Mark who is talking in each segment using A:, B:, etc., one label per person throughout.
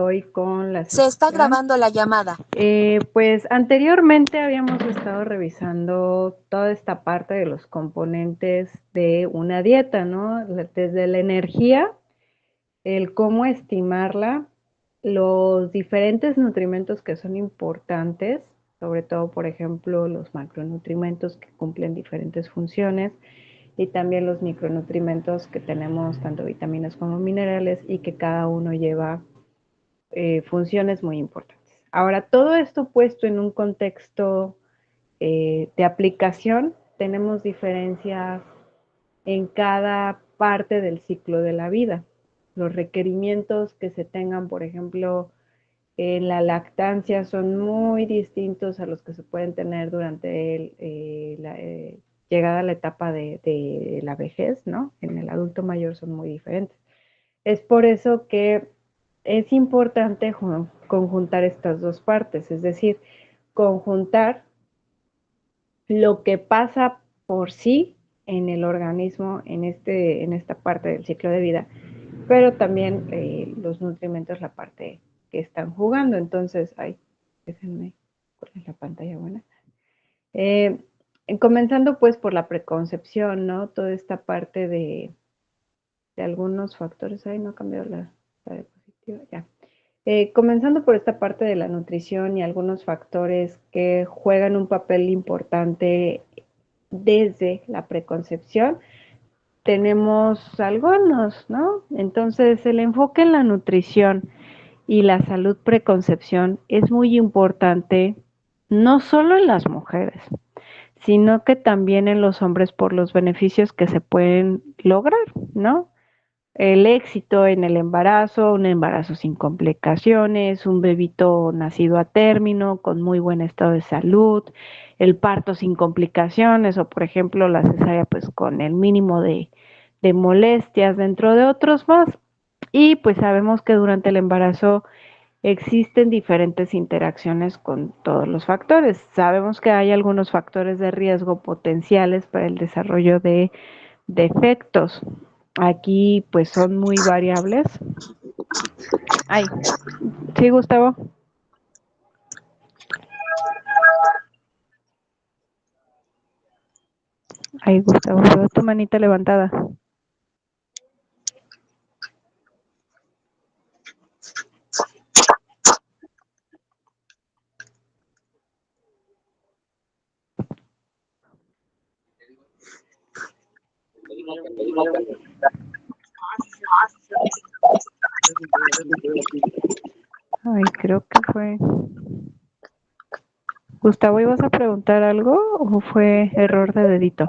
A: hoy con la
B: Se está
A: sesión.
B: grabando la llamada.
A: Pues anteriormente habíamos estado revisando toda esta parte de los componentes de una dieta, ¿no? Desde la energía, el cómo estimarla, los diferentes nutrimentos que son importantes, sobre todo, por ejemplo, los macronutrimentos que cumplen diferentes funciones y también los micronutrimentos que tenemos, tanto vitaminas como minerales, y que cada uno lleva funciones muy importantes. Ahora, todo esto puesto en un contexto de aplicación, tenemos diferencias en cada parte del ciclo de la vida. Los requerimientos que se tengan, por ejemplo, en la lactancia son muy distintos a los que se pueden tener durante la llegada a la etapa de la vejez, ¿no? En el adulto mayor son muy diferentes. Es por eso que es importante conjuntar estas dos partes, es decir, conjuntar lo que pasa por sí en el organismo en esta parte del ciclo de vida, pero también los nutrimentos, la parte que están jugando. Entonces, déjenme poner la pantalla buena. Comenzando pues por la preconcepción, ¿no? Toda esta parte de algunos factores. No ha cambiado la diapositiva, ya. Comenzando por esta parte de la nutrición y algunos factores que juegan un papel importante desde la preconcepción, tenemos algunos, ¿no? Entonces, el enfoque en la nutrición y la salud preconcepción es muy importante, no solo en las mujeres, sino que también en los hombres por los beneficios que se pueden lograr, ¿no? El éxito en el embarazo, un embarazo sin complicaciones, un bebito nacido a término con muy buen estado de salud, el parto sin complicaciones o por ejemplo la cesárea pues con el mínimo de molestias, dentro de otros más. Y pues sabemos que durante el embarazo existen diferentes interacciones con todos los factores. Sabemos que hay algunos factores de riesgo potenciales para el desarrollo de defectos. Aquí pues son muy variables. Sí, Gustavo. Gustavo, veo tu manita levantada. Creo que fue. Gustavo, ¿ibas a preguntar algo o fue error de dedito?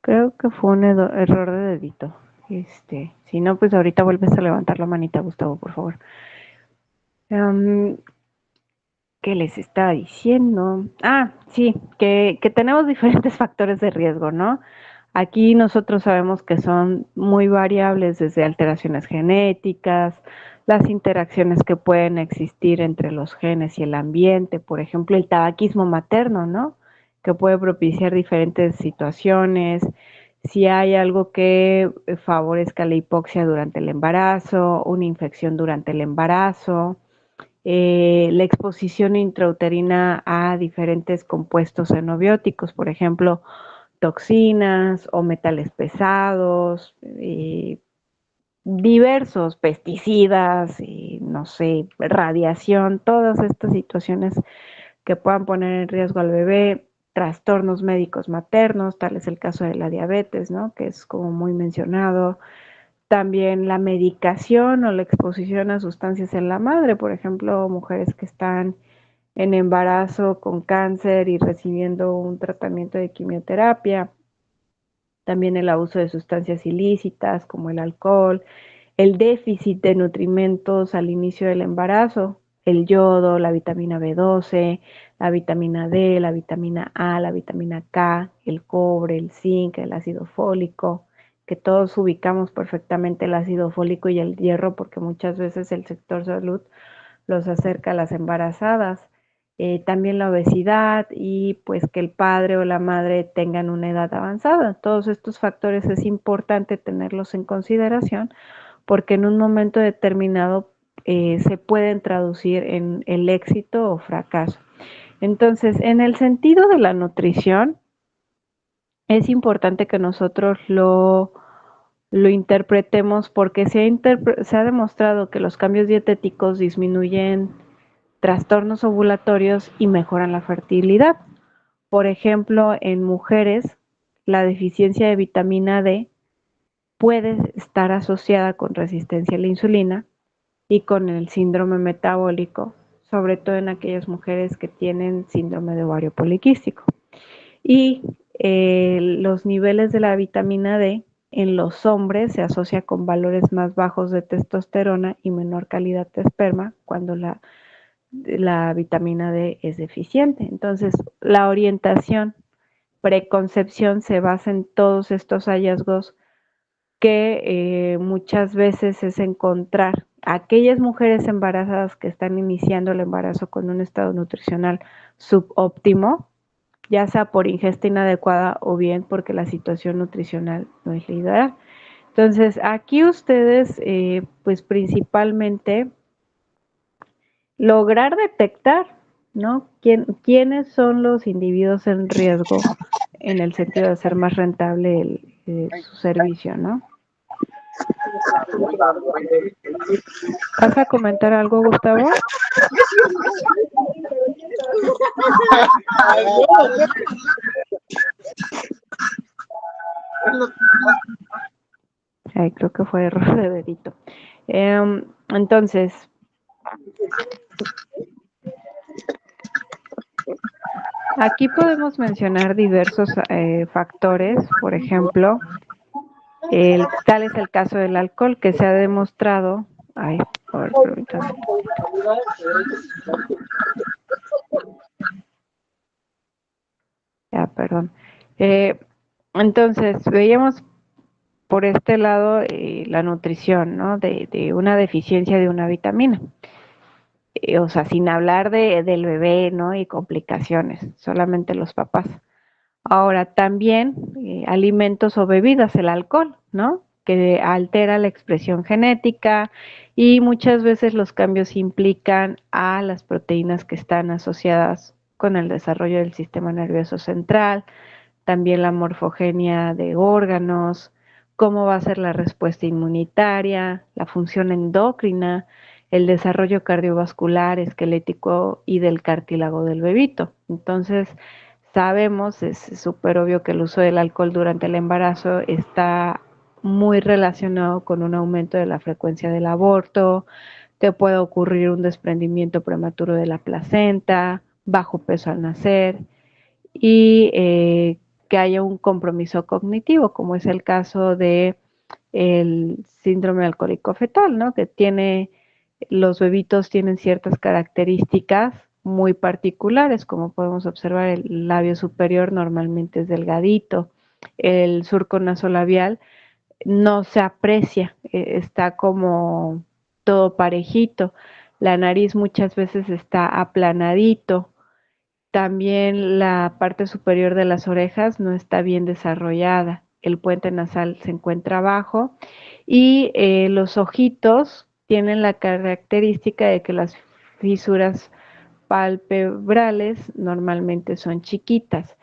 A: Creo que fue un error de dedito. Si no, pues ahorita vuelves a levantar la manita, Gustavo, por favor. ¿Qué les estaba diciendo? Sí, que tenemos diferentes factores de riesgo, ¿no? Aquí nosotros sabemos que son muy variables, desde alteraciones genéticas, las interacciones que pueden existir entre los genes y el ambiente, por ejemplo, el tabaquismo materno, ¿no? Que puede propiciar diferentes situaciones, si hay algo que favorezca la hipoxia durante el embarazo, una infección durante el embarazo, la exposición intrauterina a diferentes compuestos xenobióticos, por ejemplo, toxinas o metales pesados, diversos pesticidas, no sé, radiación, todas estas situaciones que puedan poner en riesgo al bebé, trastornos médicos maternos, tal es el caso de la diabetes, ¿no? Que es como muy mencionado. También la medicación o la exposición a sustancias en la madre, por ejemplo, mujeres que están en embarazo con cáncer y recibiendo un tratamiento de quimioterapia. También el abuso de sustancias ilícitas como el alcohol, el déficit de nutrimentos al inicio del embarazo, el yodo, la vitamina B12, la vitamina D, la vitamina A, la vitamina K, el cobre, el zinc, el ácido fólico, que todos ubicamos perfectamente el ácido fólico y el hierro porque muchas veces el sector salud los acerca a las embarazadas. también la obesidad y pues que el padre o la madre tengan una edad avanzada. Todos estos factores es importante tenerlos en consideración porque en un momento determinado se pueden traducir en el éxito o fracaso. Entonces, en el sentido de la nutrición, es importante que nosotros lo interpretemos porque se ha demostrado que los cambios dietéticos disminuyen trastornos ovulatorios y mejoran la fertilidad. Por ejemplo, en mujeres, la deficiencia de vitamina D puede estar asociada con resistencia a la insulina y con el síndrome metabólico, sobre todo en aquellas mujeres que tienen síndrome de ovario poliquístico. Y los niveles de la vitamina D en los hombres se asocia con valores más bajos de testosterona y menor calidad de esperma cuando la vitamina D es deficiente. Entonces, la orientación preconcepción se basa en todos estos hallazgos que muchas veces es encontrar a aquellas mujeres embarazadas que están iniciando el embarazo con un estado nutricional subóptimo, ya sea por ingesta inadecuada o bien porque la situación nutricional no es la ideal. Entonces, aquí ustedes, pues principalmente, lograr detectar, ¿no? ¿Quiénes son los individuos en riesgo en el sentido de hacer más rentable su servicio, ¿no? ¿Vas a comentar algo, Gustavo? Ay, creo que fue error de dedito. Entonces, aquí podemos mencionar diversos factores, por ejemplo, tal es el caso del alcohol que se ha demostrado. Ay, a ver, permítame. Ya, perdón. Entonces, veíamos por este lado la nutrición, ¿no? De una deficiencia de una vitamina. O sea, sin hablar del bebé, ¿no? Y complicaciones, solamente los papás. Ahora, también alimentos o bebidas, el alcohol, ¿no? Que altera la expresión genética y muchas veces los cambios implican a las proteínas que están asociadas con el desarrollo del sistema nervioso central, también la morfogenia de órganos, cómo va a ser la respuesta inmunitaria, la función endocrina, el desarrollo cardiovascular, esquelético y del cartílago del bebito. Entonces, sabemos, es súper obvio que el uso del alcohol durante el embarazo está muy relacionado con un aumento de la frecuencia del aborto, que puede ocurrir un desprendimiento prematuro de la placenta, bajo peso al nacer y que haya un compromiso cognitivo, como es el caso de el síndrome alcohólico fetal, ¿no? Que tiene, los bebitos tienen ciertas características muy particulares, como podemos observar, el labio superior normalmente es delgadito, el surco nasolabial no se aprecia, está como todo parejito, la nariz muchas veces está aplanadito, también la parte superior de las orejas no está bien desarrollada. El puente nasal se encuentra abajo y los ojitos tienen la característica de que las fisuras palpebrales normalmente son chiquitas.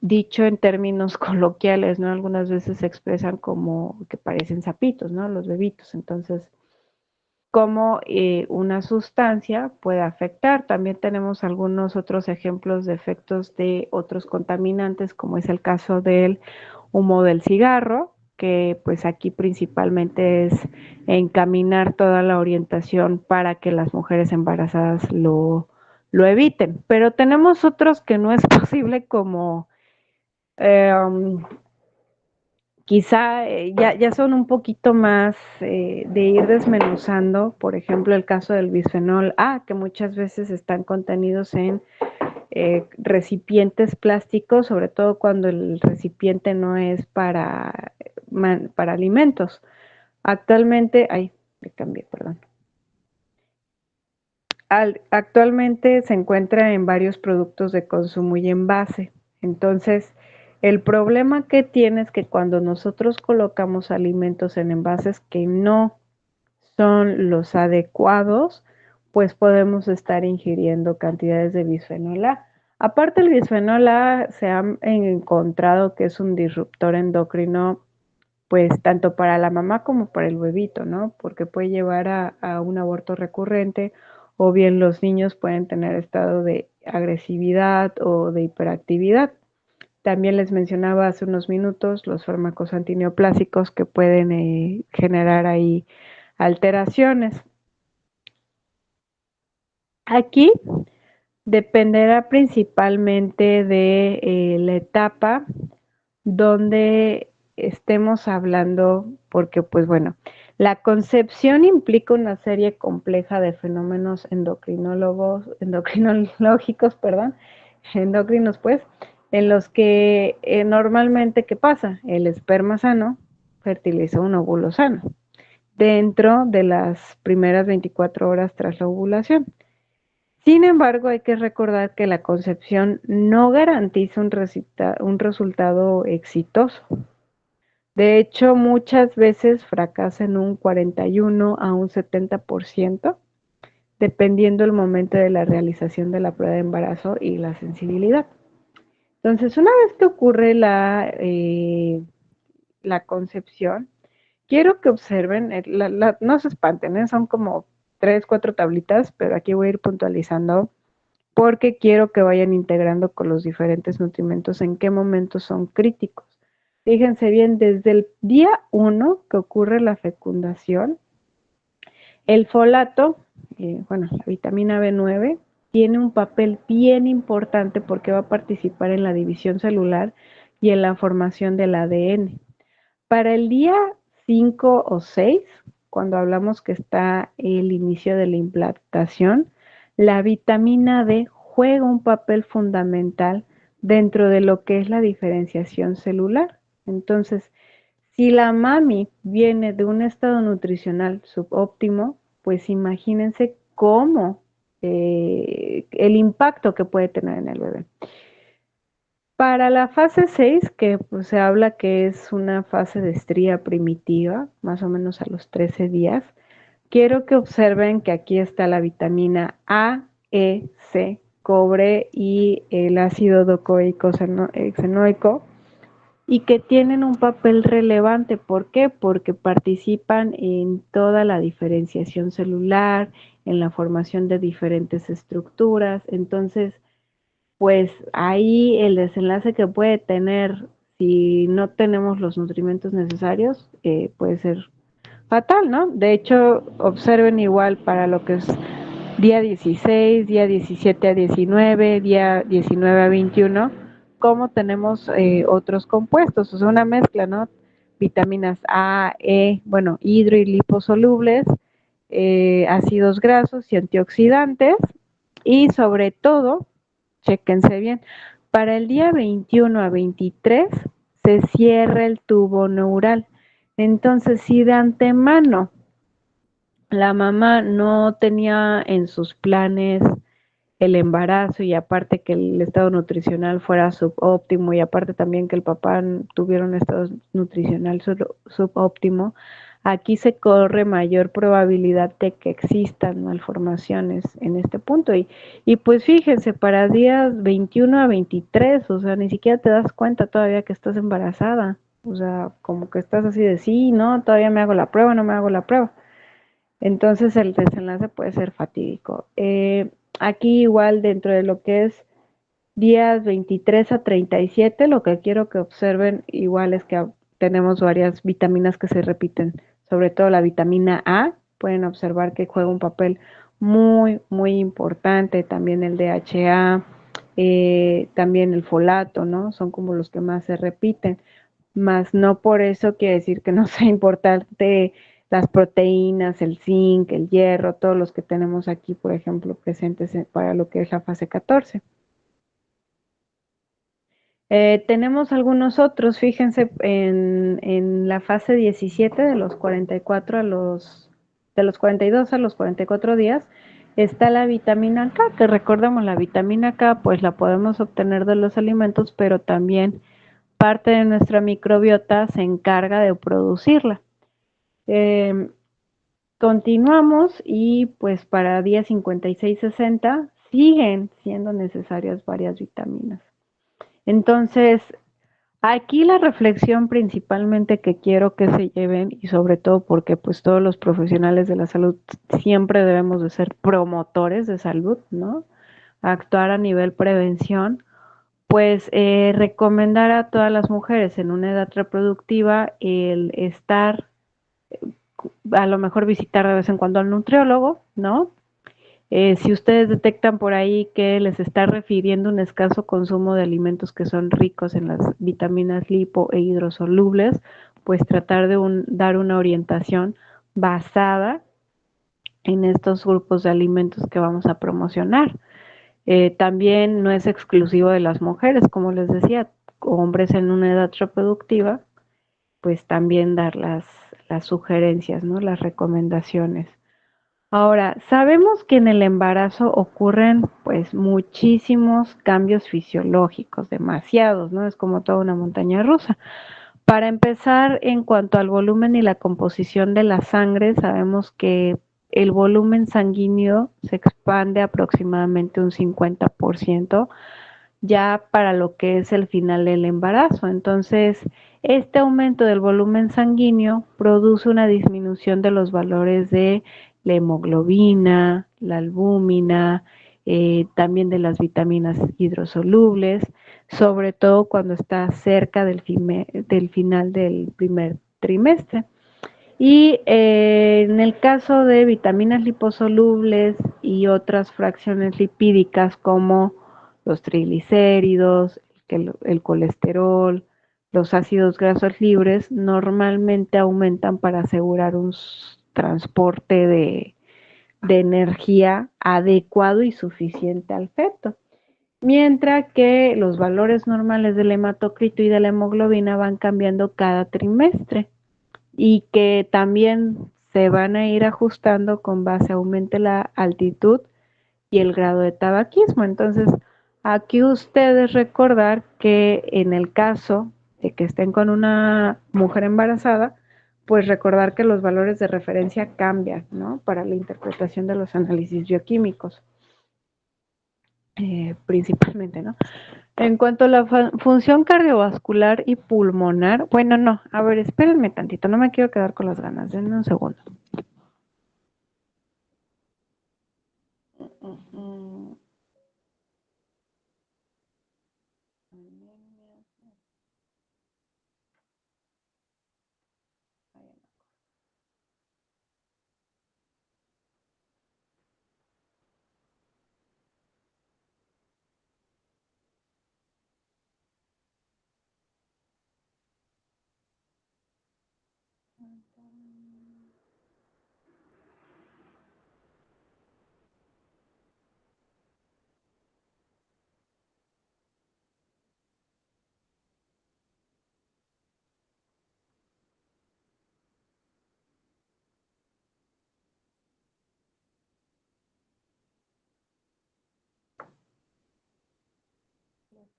A: Dicho en términos coloquiales, ¿no? Algunas veces se expresan como que parecen sapitos, ¿no? Los bebitos. Entonces, cómo una sustancia puede afectar. También tenemos algunos otros ejemplos de efectos de otros contaminantes, como es el caso del humo del cigarro, que pues aquí principalmente es encaminar toda la orientación para que las mujeres embarazadas lo eviten. Pero tenemos otros que no es posible como eh, quizá ya son un poquito más de ir desmenuzando, por ejemplo, el caso del bisfenol A, que muchas veces están contenidos en recipientes plásticos, sobre todo cuando el recipiente no es para alimentos. Actualmente, ay, me cambié, perdón. Actualmente se encuentra en varios productos de consumo y envase. Entonces, el problema que tiene es que cuando nosotros colocamos alimentos en envases que no son los adecuados, pues podemos estar ingiriendo cantidades de bisfenol A. Aparte, el bisfenol A se ha encontrado que es un disruptor endocrino, pues tanto para la mamá como para el bebito, ¿no? Porque puede llevar a un aborto recurrente, o bien los niños pueden tener estado de agresividad o de hiperactividad. También les mencionaba hace unos minutos los fármacos antineoplásicos que pueden generar ahí alteraciones. Aquí dependerá principalmente de la etapa donde estemos hablando, porque pues bueno, la concepción implica una serie compleja de fenómenos endocrinológicos, perdón, endocrinos pues, en los que normalmente, ¿qué pasa? El esperma sano fertiliza un óvulo sano dentro de las primeras 24 horas tras la ovulación. Sin embargo, hay que recordar que la concepción no garantiza un resultado exitoso. De hecho, muchas veces fracasa en un 41 a un 70%, dependiendo el momento de la realización de la prueba de embarazo y la sensibilidad. Entonces, una vez que ocurre la concepción, quiero que observen, no se espanten, son como 3, 4 tablitas, pero aquí voy a ir puntualizando porque quiero que vayan integrando con los diferentes nutrimentos en qué momentos son críticos. Fíjense bien, desde el día 1 que ocurre la fecundación, el folato, la vitamina B9, tiene un papel bien importante porque va a participar en la división celular y en la formación del ADN. Para el día 5 o 6, cuando hablamos que está el inicio de la implantación, la vitamina D juega un papel fundamental dentro de lo que es la diferenciación celular. Entonces, si la mami viene de un estado nutricional subóptimo, pues imagínense cómo el impacto que puede tener en el bebé. Para la fase 6, que pues, se habla que es una fase de estría primitiva, más o menos a los 13 días, quiero que observen que aquí está la vitamina A, E, C, cobre y el ácido docoico xenoico, y que tienen un papel relevante. ¿Por qué? Porque participan en toda la diferenciación celular, en la formación de diferentes estructuras. Entonces, pues ahí el desenlace que puede tener si no tenemos los nutrimentos necesarios puede ser fatal, ¿no? De hecho, observen igual para lo que es día 16, día 17 a 19, día 19 a 21, cómo tenemos otros compuestos, o sea, una mezcla, ¿no? Vitaminas A, E, bueno, hidro y liposolubles, ácidos grasos y antioxidantes, y sobre todo, chéquense bien, para el día 21 a 23 se cierra el tubo neural. Entonces, si de antemano la mamá no tenía en sus planes el embarazo y aparte que el estado nutricional fuera subóptimo y aparte también que el papá tuviera un estado nutricional subóptimo, aquí se corre mayor probabilidad de que existan malformaciones en este punto. Y pues fíjense, para días 21 a 23, o sea, ni siquiera te das cuenta todavía que estás embarazada. O sea, como que estás así de sí, no, todavía me hago la prueba, no me hago la prueba. Entonces el desenlace puede ser fatídico. Aquí igual dentro de lo que es días 23 a 37, lo que quiero que observen igual es que tenemos varias vitaminas que se repiten, sobre todo la vitamina A, pueden observar que juega un papel muy, muy importante, también el DHA, también el folato, ¿no? Son como los que más se repiten, más no por eso quiere decir que no sea importante las proteínas, el zinc, el hierro, todos los que tenemos aquí, por ejemplo, presentes para lo que es la fase 14. Tenemos algunos otros, fíjense, en la fase 17 de los 44 de los 42 a los 44 días, Está la vitamina K, que recordemos, la vitamina K pues la podemos obtener de los alimentos, pero también parte de nuestra microbiota se encarga de producirla. Eh, Continuamos y pues para día 56-60 siguen siendo necesarias varias vitaminas. Entonces, aquí la reflexión principalmente que quiero que se lleven, y sobre todo porque pues todos los profesionales de la salud siempre debemos de ser promotores de salud, ¿no? Actuar a nivel prevención, pues recomendar a todas las mujeres en una edad reproductiva el estar, a lo mejor visitar de vez en cuando al nutriólogo, ¿no? Si ustedes detectan por ahí que les está refiriendo un escaso consumo de alimentos que son ricos en las vitaminas lipo e hidrosolubles, pues tratar de dar una orientación basada en estos grupos de alimentos que vamos a promocionar. También no es exclusivo de las mujeres, como les decía, hombres en una edad reproductiva, pues también dar las sugerencias, ¿no? Las recomendaciones. Ahora, sabemos que en el embarazo ocurren pues muchísimos cambios fisiológicos, demasiados, ¿no? Es como toda una montaña rusa. Para empezar, en cuanto al volumen y la composición de la sangre, sabemos que el volumen sanguíneo se expande aproximadamente un 50% ya para lo que es el final del embarazo. Entonces, este aumento del volumen sanguíneo produce una disminución de los valores de la hemoglobina, la albúmina, también de las vitaminas hidrosolubles, sobre todo cuando está cerca del final del primer trimestre. Y en el caso de vitaminas liposolubles y otras fracciones lipídicas como los triglicéridos, el colesterol, los ácidos grasos libres, normalmente aumentan para asegurar un transporte de energía adecuado y suficiente al feto. Mientras que los valores normales del hematocrito y de la hemoglobina van cambiando cada trimestre y que también se van a ir ajustando con base a aumente la altitud y el grado de tabaquismo. Entonces, aquí ustedes recordar que en el caso de que estén con una mujer embarazada, pues recordar que los valores de referencia cambian, ¿no? Para la interpretación de los análisis bioquímicos, principalmente, ¿no? En cuanto a la función cardiovascular y pulmonar, bueno, no, a ver, espérenme tantito, no me quiero quedar con las ganas, denme un segundo.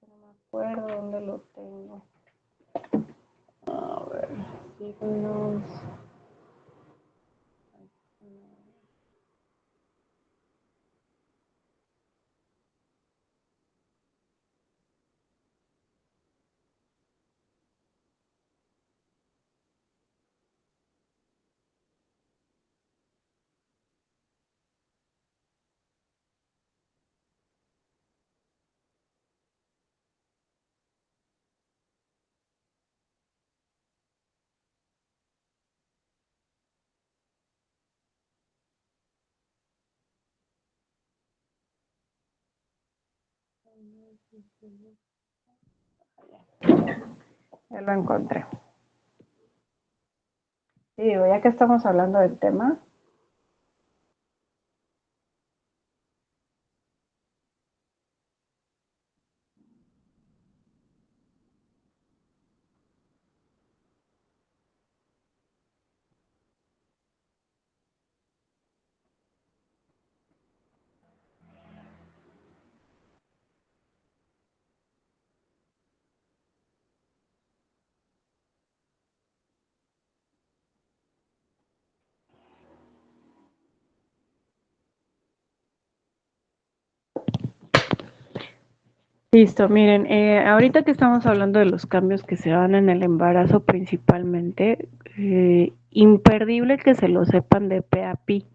A: No me acuerdo dónde lo tengo. A ver, signos. Ya lo encontré. Sí, digo, ya que estamos hablando del tema, Listo, miren, ahorita que estamos hablando de los cambios que se dan en el embarazo principalmente, imperdible que se lo sepan de pe a pi.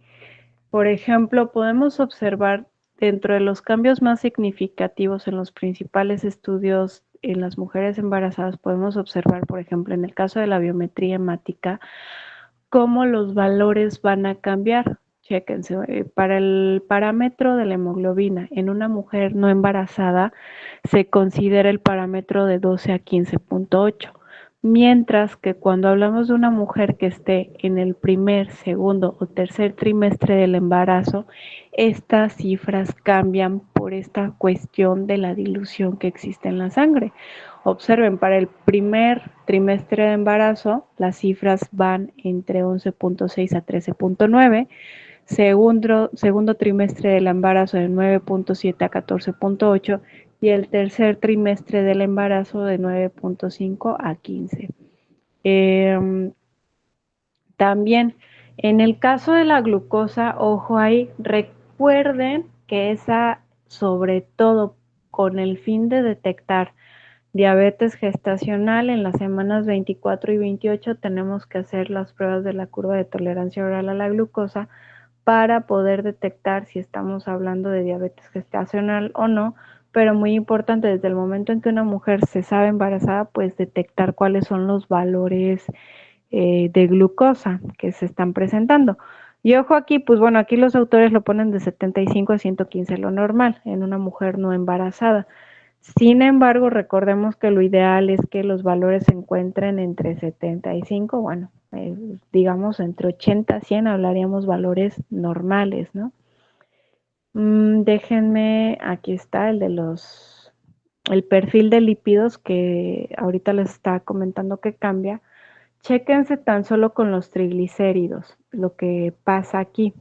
A: Por ejemplo, podemos observar dentro de los cambios más significativos en los principales estudios en las mujeres embarazadas, podemos observar, por ejemplo, en el caso de la biometría hemática, cómo los valores van a cambiar. Chéquense, para el parámetro de la hemoglobina en una mujer no embarazada se considera el parámetro de 12 a 15.8, mientras que cuando hablamos de una mujer que esté en el primer, segundo o tercer trimestre del embarazo, estas cifras cambian por esta cuestión de la dilución que existe en la sangre. Observen, para el primer trimestre de embarazo, las cifras van entre 11.6 a 13.9, segundo trimestre del embarazo de 9.7 a 14.8 y el tercer trimestre del embarazo de 9.5 a 15. También en el caso de la glucosa, ojo ahí, recuerden que esa, sobre todo con el fin de detectar diabetes gestacional, en las semanas 24 y 28 tenemos que hacer las pruebas de la curva de tolerancia oral a la glucosa para poder detectar si estamos hablando de diabetes gestacional o no, pero muy importante, desde el momento en que una mujer se sabe embarazada, pues detectar cuáles son los valores de glucosa que se están presentando. Y ojo aquí, pues bueno, aquí los autores lo ponen de 75 a 115, lo normal en una mujer no embarazada. Sin embargo, recordemos que lo ideal es que los valores se encuentren entre 75, bueno, digamos entre 80 a 100, hablaríamos valores normales, ¿no? Déjenme, aquí está el perfil de lípidos que ahorita les estaba comentando que cambia. Chéquense tan solo con los triglicéridos, lo que pasa aquí.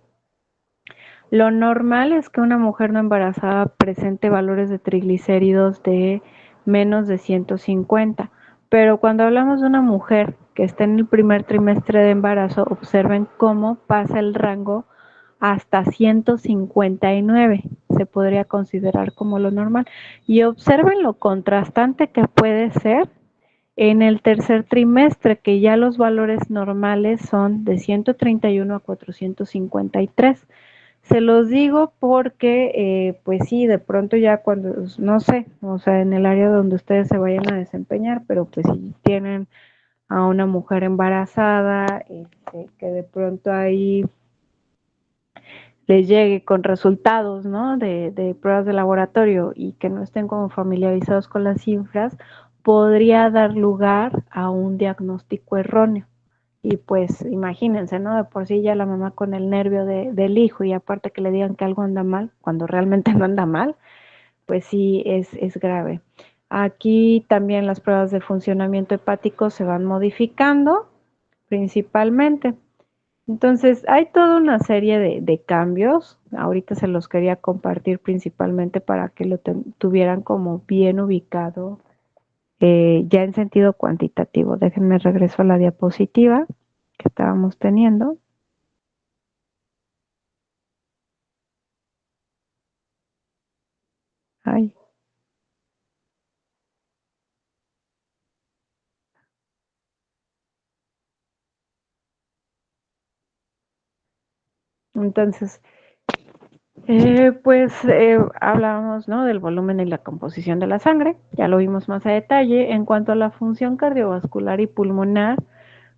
A: Lo normal es que una mujer no embarazada presente valores de triglicéridos de menos de 150, pero cuando hablamos de una mujer que está en el primer trimestre de embarazo, observen cómo pasa el rango hasta 159, se podría considerar como lo normal. Y observen lo contrastante que puede ser en el tercer trimestre, que ya los valores normales son de 131 a 453. Se los digo porque, pues sí, de pronto ya cuando, no sé, o sea, en el área donde ustedes se vayan a desempeñar, pero pues si tienen a una mujer embarazada, que de pronto ahí les llegue con resultados, ¿no? De pruebas de laboratorio y que no estén como familiarizados con las cifras, podría dar lugar a un diagnóstico erróneo. Y pues imagínense, ¿no? De por sí ya la mamá con el nervio del hijo y aparte que le digan que algo anda mal, cuando realmente no anda mal, pues sí es grave. Aquí también las pruebas de funcionamiento hepático se van modificando principalmente. Entonces, hay toda una serie de cambios. Ahorita se los quería compartir principalmente para que lo tuvieran como bien ubicado, ya en sentido cuantitativo. Déjenme regreso a la diapositiva que estábamos teniendo. Ay. Entonces, hablábamos, ¿no? Del volumen y la composición de la sangre, ya lo vimos más a detalle. En cuanto a la función cardiovascular y pulmonar,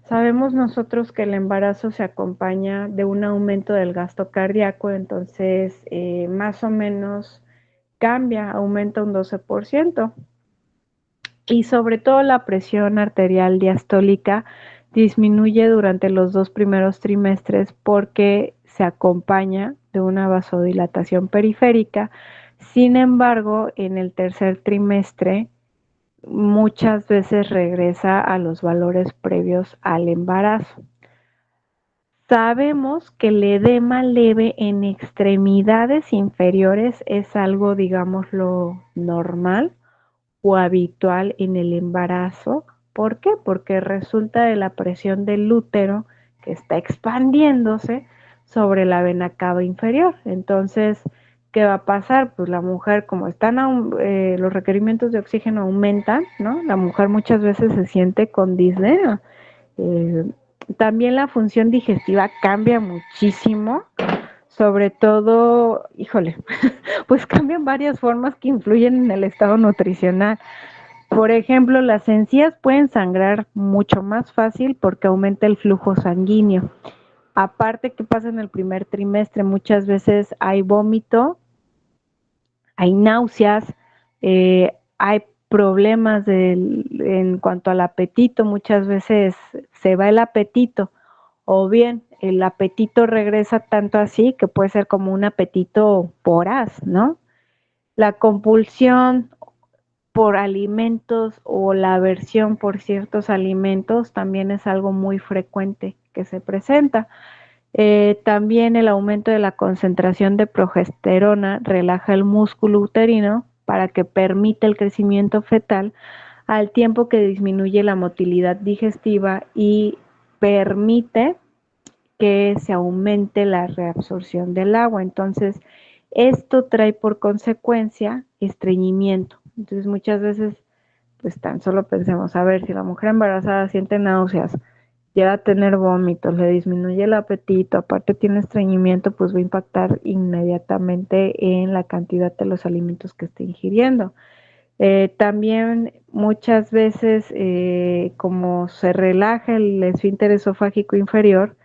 A: sabemos nosotros que el embarazo se acompaña de un aumento del gasto cardíaco, entonces más o menos cambia, aumenta un 12%. Y sobre todo la presión arterial diastólica disminuye durante los 2 primeros trimestres porque se acompaña de una vasodilatación periférica. Sin embargo, en el tercer trimestre muchas veces regresa a los valores previos al embarazo. Sabemos que el edema leve en extremidades inferiores es algo, digámoslo, normal o habitual en el embarazo. ¿Por qué? Porque resulta de la presión del útero que está expandiéndose sobre la vena cava inferior. Entonces, ¿qué va a pasar? Pues la mujer, como están los requerimientos de oxígeno aumentan, ¿no? La mujer muchas veces se siente con disnea. Eh, También la función digestiva cambia muchísimo, sobre todo, híjole, pues cambian varias formas que influyen en el estado nutricional. Por ejemplo, las encías pueden sangrar mucho más fácil porque aumenta el flujo sanguíneo. Aparte, ¿qué pasa en el primer trimestre? Muchas veces hay vómito, hay náuseas, hay problemas en cuanto al apetito, muchas veces se va el apetito o bien el apetito regresa tanto así que puede ser como un apetito voraz, ¿no? La compulsión por alimentos o la aversión por ciertos alimentos también es algo muy frecuente que se presenta. También el aumento de la concentración de progesterona relaja el músculo uterino para que permita el crecimiento fetal al tiempo que disminuye la motilidad digestiva y permite que se aumente la reabsorción del agua. Entonces, esto trae por consecuencia estreñimiento. Entonces, muchas veces, pues tan solo pensemos, a ver, si la mujer embarazada siente náuseas, llega a tener vómitos, le disminuye el apetito, aparte tiene estreñimiento, pues va a impactar inmediatamente en la cantidad de los alimentos que esté ingiriendo. También muchas veces, como se relaja el esfínter esofágico inferior,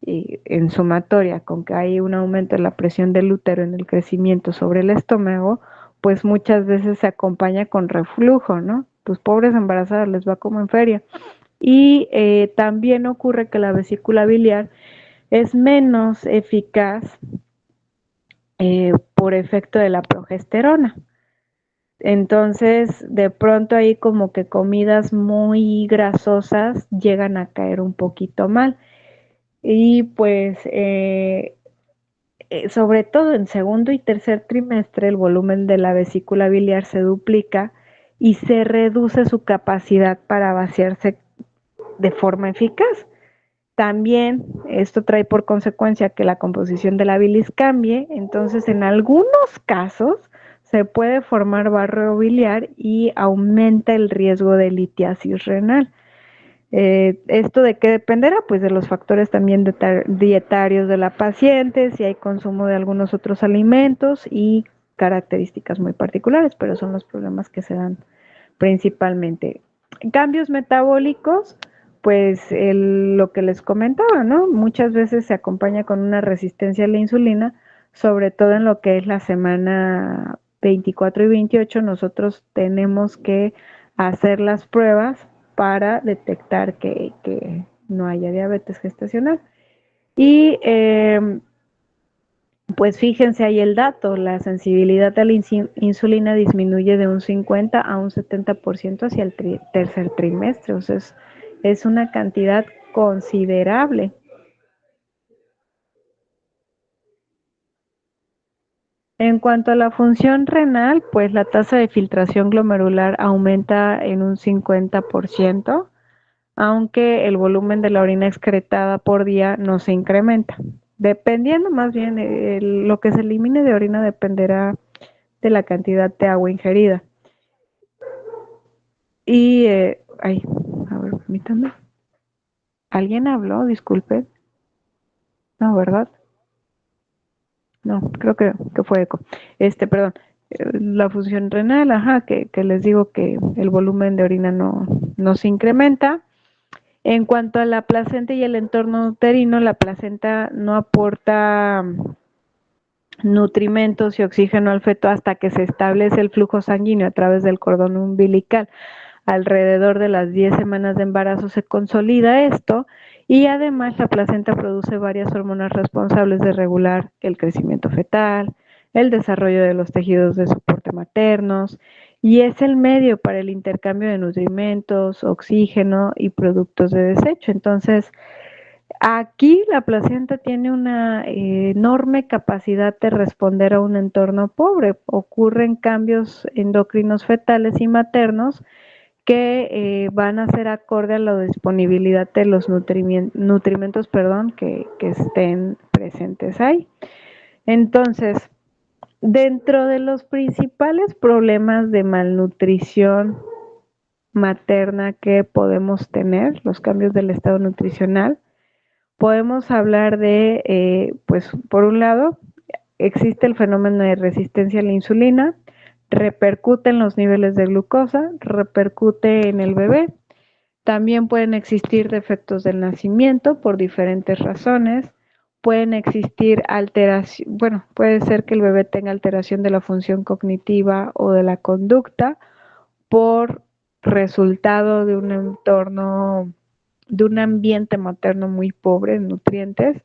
A: y en sumatoria con que hay un aumento en la presión del útero en el crecimiento sobre el estómago, pues muchas veces se acompaña con reflujo, ¿no? Pues pobres embarazadas les va como en feria. Y también ocurre que la vesícula biliar es menos eficaz por efecto de la progesterona. Entonces, de pronto ahí como que comidas muy grasosas llegan a caer un poquito mal. Y pues sobre todo en segundo y tercer trimestre el volumen de la vesícula biliar se duplica y se reduce su capacidad para vaciarse de forma eficaz. También esto trae por consecuencia que la composición de la bilis cambie, entonces en algunos casos se puede formar barro biliar y aumenta el riesgo de litiasis renal. ¿Esto de qué dependerá? Pues de los factores también dietarios de la paciente, si hay consumo de algunos otros alimentos y características muy particulares, pero son los problemas que se dan principalmente. Cambios metabólicos, pues lo que les comentaba, ¿no? Muchas veces se acompaña con una resistencia a la insulina, sobre todo en lo que es la semana 24 y 28, nosotros tenemos que hacer las pruebas para detectar que no haya diabetes gestacional. Y pues fíjense ahí el dato, la sensibilidad a la insulina disminuye de un 50 a un 70% hacia el tercer trimestre, o sea, es una cantidad considerable. En cuanto a la función renal, pues la tasa de filtración glomerular aumenta en un 50%, aunque el volumen de la orina excretada por día no se incrementa. Dependiendo más bien, lo que se elimine de orina dependerá de la cantidad de agua ingerida. Y, ay, a ver, permítame. ¿Alguien habló? Disculpe. No, ¿verdad? No, creo que fue eco. Perdón. La función renal, ajá, que les digo que el volumen de orina no se incrementa. En cuanto a la placenta y el entorno uterino, la placenta no aporta nutrimentos y oxígeno al feto hasta que se establece el flujo sanguíneo a través del cordón umbilical. Alrededor de las 10 semanas de embarazo se consolida esto y además la placenta produce varias hormonas responsables de regular el crecimiento fetal, el desarrollo de los tejidos de soporte maternos y es el medio para el intercambio de nutrimentos, oxígeno y productos de desecho. Entonces, aquí la placenta tiene una enorme capacidad de responder a un entorno pobre. Ocurren cambios endocrinos fetales y maternos que van a ser acorde a la disponibilidad de los nutrimentos, que estén presentes ahí. Entonces, Dentro de los principales problemas de malnutrición materna que podemos tener, los cambios del estado nutricional, podemos hablar de, pues, por un lado, existe el fenómeno de resistencia a la insulina, repercute en los niveles de glucosa, repercute en el bebé. También pueden existir defectos del nacimiento por diferentes razones. Pueden existir alteración, bueno, puede ser que el bebé tenga alteración de la función cognitiva o de la conducta por resultado de un entorno, de un ambiente materno muy pobre en nutrientes.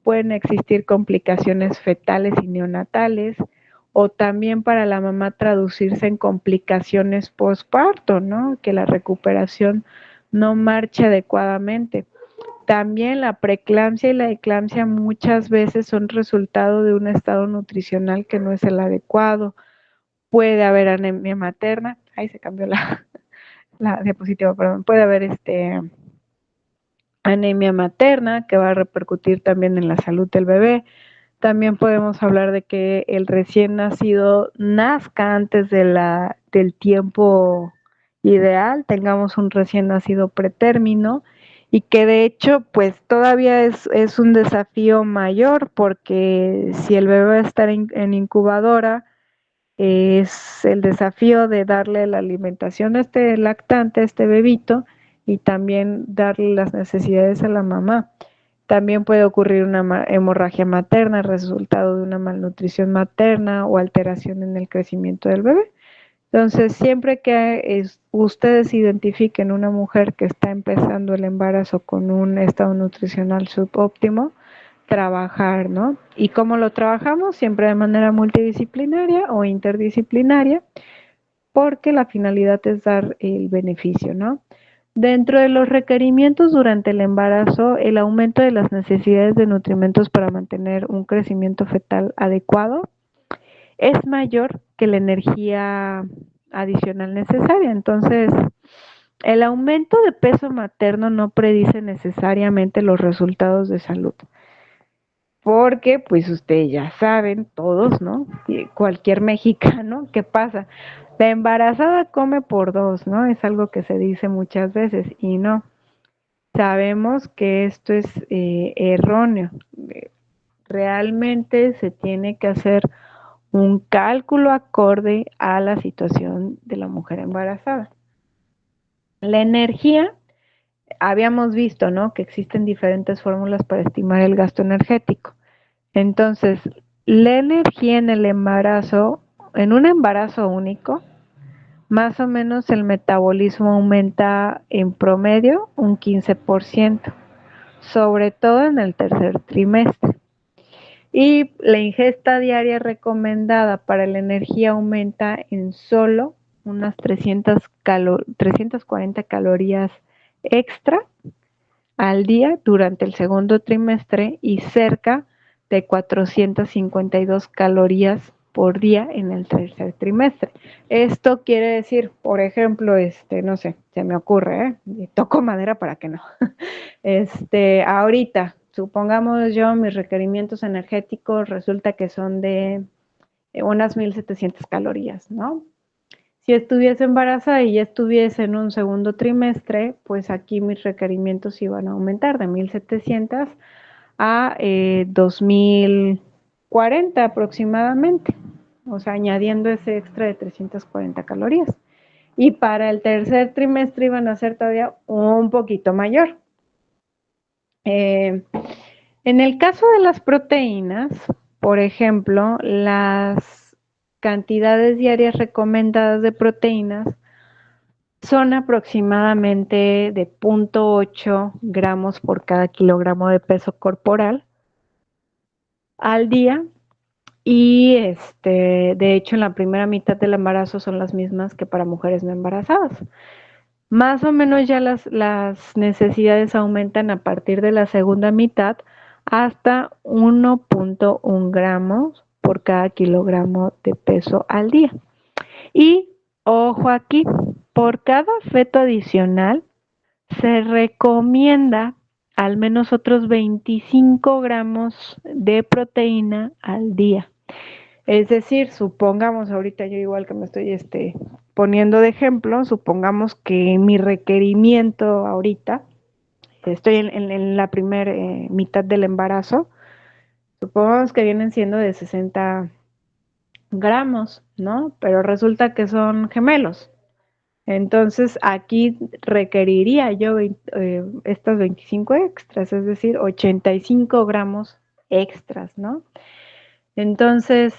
A: Pueden existir complicaciones fetales y neonatales, o también para la mamá traducirse en complicaciones postparto, ¿no? Que la recuperación no marche adecuadamente. También la preeclampsia y la eclampsia muchas veces son resultado de un estado nutricional que no es el adecuado. Puede haber anemia materna. Ahí se cambió la diapositiva, perdón. Puede haber anemia materna que va a repercutir también en la salud del bebé. También podemos hablar de que el recién nacido nazca antes del tiempo ideal, tengamos un recién nacido pretérmino, y que de hecho pues todavía es un desafío mayor, porque si el bebé va a estar en incubadora, es el desafío de darle la alimentación a este lactante, a este bebito, y también darle las necesidades a la mamá. También puede ocurrir una hemorragia materna, resultado de una malnutrición materna o alteración en el crecimiento del bebé. Entonces, siempre que ustedes identifiquen una mujer que está empezando el embarazo con un estado nutricional subóptimo, trabajar, ¿no? ¿Y cómo lo trabajamos? Siempre de manera multidisciplinaria o interdisciplinaria, porque la finalidad es dar el beneficio, ¿no? Dentro de los requerimientos durante el embarazo, el aumento de las necesidades de nutrimentos para mantener un crecimiento fetal adecuado es mayor que la energía adicional necesaria. Entonces, el aumento de peso materno no predice necesariamente los resultados de salud, porque pues ustedes ya saben, todos, ¿no? Y cualquier mexicano, ¿qué pasa? La embarazada come por dos, ¿no? Es algo que se dice muchas veces y no. Sabemos que esto es erróneo. Realmente se tiene que hacer un cálculo acorde a la situación de la mujer embarazada. La energía, habíamos visto, ¿no? Que existen diferentes fórmulas para estimar el gasto energético. Entonces, la energía en el embarazo, en un embarazo único, más o menos el metabolismo aumenta en promedio un 15%, sobre todo en el tercer trimestre. Y la ingesta diaria recomendada para la energía aumenta en solo unas 340 calorías extra al día durante el segundo trimestre, y cerca de 452 calorías por día en el tercer trimestre. Esto quiere decir, por ejemplo, no sé, se me ocurre, toco madera para que no. Ahorita, supongamos yo, mis requerimientos energéticos resulta que son de unas 1700 calorías, ¿no? Si estuviese embarazada y ya estuviese en un segundo trimestre, pues aquí mis requerimientos iban a aumentar de 1700 a 2040 aproximadamente, o sea, añadiendo ese extra de 340 calorías. Y para el tercer trimestre iban a ser todavía un poquito mayor. En el caso de las proteínas, por ejemplo, las cantidades diarias recomendadas de proteínas son aproximadamente de 0.8 gramos por cada kilogramo de peso corporal al día, y de hecho en la primera mitad del embarazo son las mismas que para mujeres no embarazadas. Más o menos ya las necesidades aumentan a partir de la segunda mitad hasta 1.1 gramos por cada kilogramo de peso al día. Y ojo aquí, por cada feto adicional se recomienda al menos otros 25 gramos de proteína al día. Es decir, supongamos ahorita yo igual que me estoy poniendo de ejemplo, supongamos que mi requerimiento ahorita, estoy en la primera mitad del embarazo, supongamos que vienen siendo de 60 gramos, ¿no? Pero resulta que son gemelos. Entonces aquí requeriría yo estas 25 extras, es decir, 85 gramos extras, ¿no? Entonces,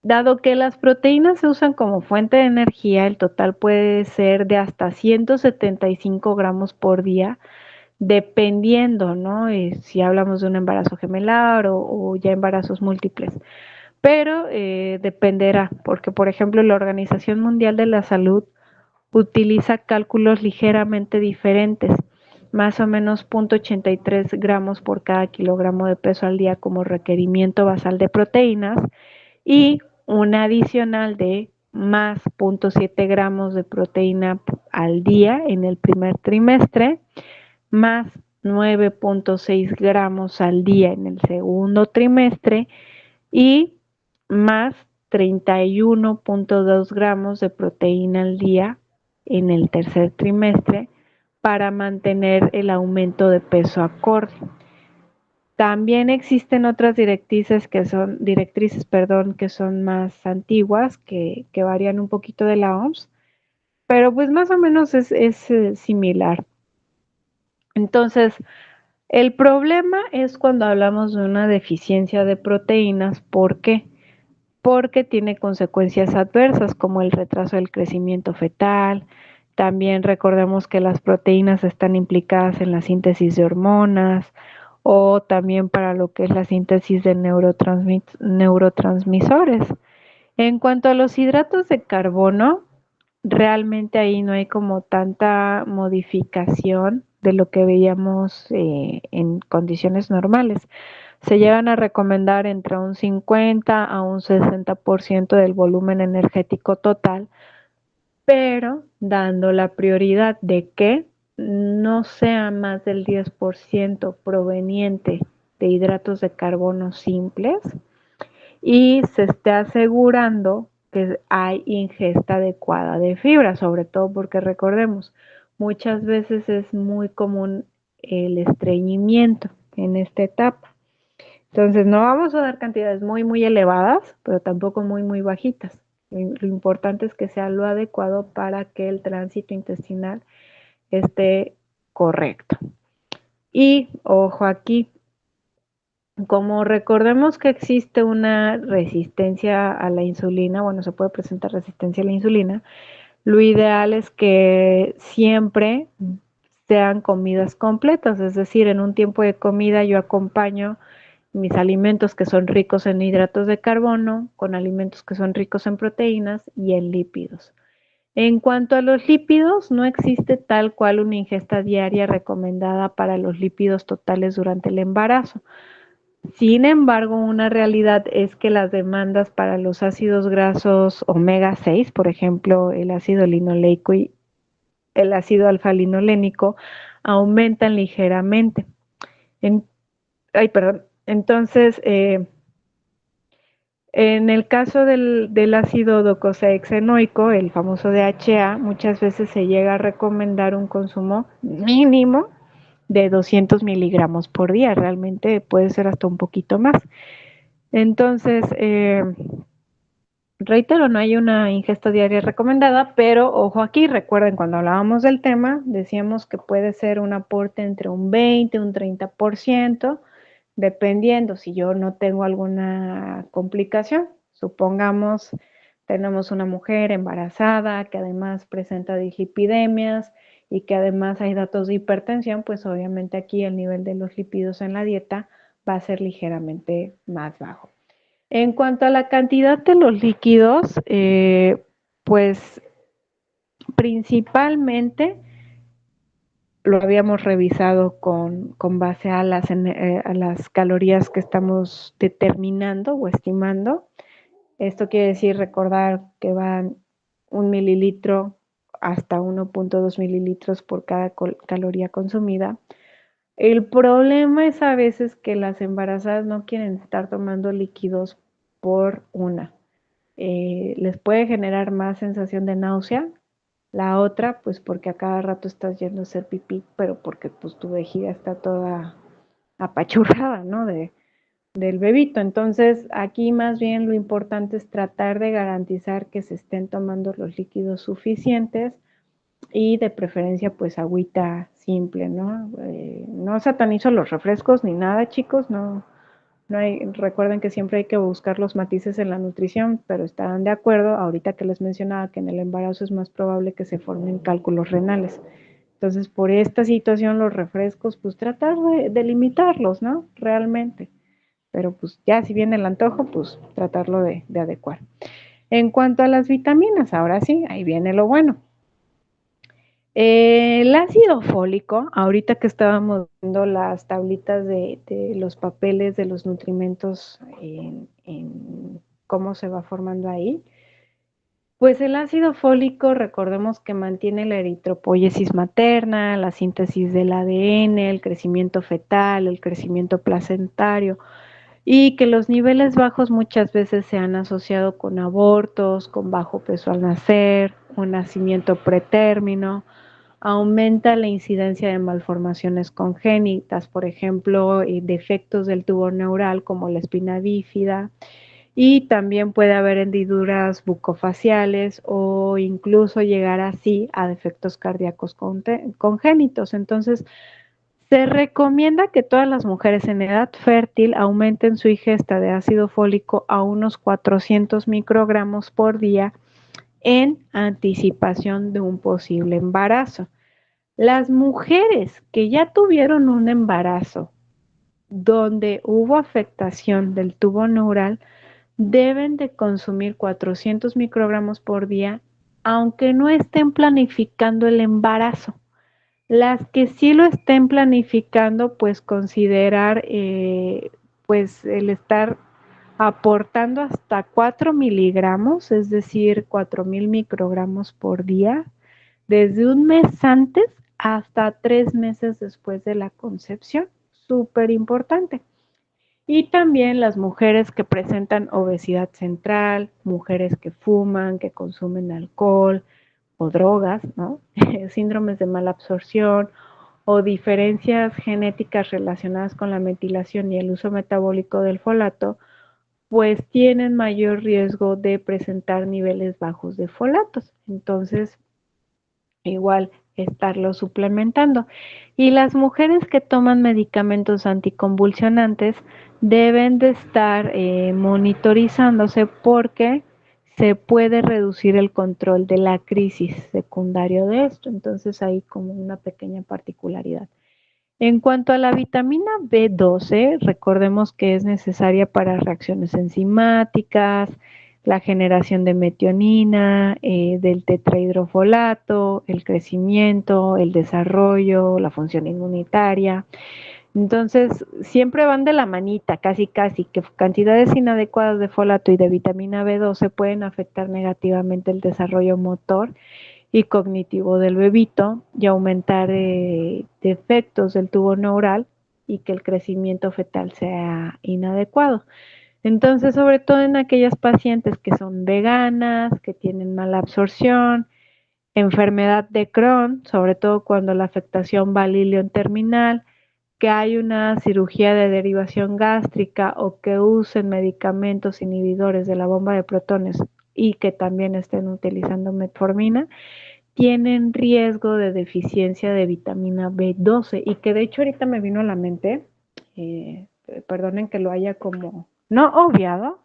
A: dado que las proteínas se usan como fuente de energía, el total puede ser de hasta 175 gramos por día, dependiendo, ¿no? Si hablamos de un embarazo gemelar o ya embarazos múltiples. Pero dependerá, porque por ejemplo la Organización Mundial de la Salud utiliza cálculos ligeramente diferentes, más o menos 0.83 gramos por cada kilogramo de peso al día como requerimiento basal de proteínas y una adicional de más 0.7 gramos de proteína al día en el primer trimestre, más 9.6 gramos al día en el segundo trimestre y más 31.2 gramos de proteína al día en el tercer trimestre para mantener el aumento de peso acorde. También existen otras directrices, perdón, que son más antiguas, que varían un poquito de la OMS, pero pues más o menos es similar. Entonces, el problema es cuando hablamos de una deficiencia de proteínas. ¿Por qué? Porque tiene consecuencias adversas como el retraso del crecimiento fetal. También recordemos que las proteínas están implicadas en la síntesis de hormonas o también para lo que es la síntesis de neurotransmisores. En cuanto a los hidratos de carbono, realmente ahí no hay como tanta modificación de lo que veíamos en condiciones normales. Se llegan a recomendar entre un 50 a un 60% del volumen energético total, pero dando la prioridad de que no sea más del 10% proveniente de hidratos de carbono simples y se esté asegurando que hay ingesta adecuada de fibra, sobre todo porque recordemos, muchas veces es muy común el estreñimiento en esta etapa. Entonces, no vamos a dar cantidades muy elevadas, pero tampoco muy bajitas. Lo importante es que sea lo adecuado para que el tránsito intestinal esté correcto. Y ojo aquí, como recordemos que existe una resistencia a la insulina, bueno, se puede presentar resistencia a la insulina, lo ideal es que siempre sean comidas completas, es decir, en un tiempo de comida yo acompaño mis alimentos que son ricos en hidratos de carbono, con alimentos que son ricos en proteínas y en lípidos. En cuanto a los lípidos, no existe tal cual una ingesta diaria recomendada para los lípidos totales durante el embarazo. Sin embargo, una realidad es que las demandas para los ácidos grasos omega 6, por ejemplo, el ácido linoleico y el ácido alfa-linolénico, aumentan ligeramente. En, perdón. Entonces, en el caso del ácido docosahexaenoico, el famoso DHA, muchas veces se llega a recomendar un consumo mínimo de 200 miligramos por día, realmente puede ser hasta un poquito más. Entonces, reitero, no hay una ingesta diaria recomendada, pero ojo aquí, recuerden cuando hablábamos del tema, decíamos que puede ser un aporte entre un 20 y un 30%, dependiendo si yo no tengo alguna complicación. Supongamos, tenemos una mujer embarazada que además presenta dislipidemias y que además hay datos de hipertensión, pues obviamente aquí el nivel de los lípidos en la dieta va a ser ligeramente más bajo. En cuanto a la cantidad de los líquidos, pues principalmente lo habíamos revisado con base a a las calorías que estamos determinando o estimando. Esto quiere decir recordar que van 1 mililitro hasta 1.2 mililitros por cada caloría consumida. El problema es a veces que las embarazadas no quieren estar tomando líquidos por una. Les puede generar más sensación de náusea. La otra, pues porque a cada rato estás yendo a hacer pipí, pero porque pues tu vejiga está toda apachurrada, ¿no? Del bebito. Entonces, aquí más bien lo importante es tratar de garantizar que se estén tomando los líquidos suficientes y de preferencia pues agüita simple, ¿no? No satanizo los refrescos ni nada, chicos, no, no hay, recuerden que siempre hay que buscar los matices en la nutrición, pero estarán de acuerdo, ahorita que les mencionaba que en el embarazo es más probable que se formen cálculos renales. Entonces, por esta situación, los refrescos, pues tratar de limitarlos, ¿no? Realmente. Pero pues ya si viene el antojo, pues tratarlo de adecuar. En cuanto a las vitaminas, ahora sí, ahí viene lo bueno. El ácido fólico, ahorita que estábamos viendo las tablitas de los papeles de los nutrimentos en cómo se va formando ahí, pues el ácido fólico, recordemos que mantiene la eritropoyesis materna, la síntesis del ADN, el crecimiento fetal, el crecimiento placentario, y que los niveles bajos muchas veces se han asociado con abortos, con bajo peso al nacer, un nacimiento pretérmino, aumenta la incidencia de malformaciones congénitas, por ejemplo, defectos del tubo neural como la espina bífida, y también puede haber hendiduras bucofaciales o incluso llegar así a defectos cardíacos congénitos. Entonces, se recomienda que todas las mujeres en edad fértil aumenten su ingesta de ácido fólico a unos 400 microgramos por día en anticipación de un posible embarazo. Las mujeres que ya tuvieron un embarazo donde hubo afectación del tubo neural deben de consumir 400 microgramos por día, aunque no estén planificando el embarazo. Las que sí lo estén planificando, pues considerar pues el estar aportando hasta 4 miligramos, es decir, 4,000 microgramos por día, desde un mes antes hasta 3 meses después de la concepción. Súper importante. Y también las mujeres que presentan obesidad central, mujeres que fuman, que consumen alcohol o drogas, ¿no? Síndromes de mala absorción o diferencias genéticas relacionadas con la metilación y el uso metabólico del folato, pues tienen mayor riesgo de presentar niveles bajos de folatos. Entonces, igual estarlo suplementando. Y las mujeres que toman medicamentos anticonvulsionantes deben de estar monitorizándose porque se puede reducir el control de la crisis secundario de esto. Entonces hay como una pequeña particularidad. En cuanto a la vitamina B12, recordemos que es necesaria para reacciones enzimáticas, la generación de metionina, del tetrahidrofolato, el crecimiento, el desarrollo, la función inmunitaria. Entonces, siempre van de la manita, casi casi, que cantidades inadecuadas de folato y de vitamina B12 pueden afectar negativamente el desarrollo motor y cognitivo del bebito y aumentar defectos del tubo neural y que el crecimiento fetal sea inadecuado. Entonces, sobre todo en aquellas pacientes que son veganas, que tienen mala absorción, enfermedad de Crohn, sobre todo cuando la afectación va al ileón terminal, que hay una cirugía de derivación gástrica o que usen medicamentos inhibidores de la bomba de protones y que también estén utilizando metformina, tienen riesgo de deficiencia de vitamina B12 y que de hecho ahorita me vino a la mente, perdonen que lo haya como, no obviado,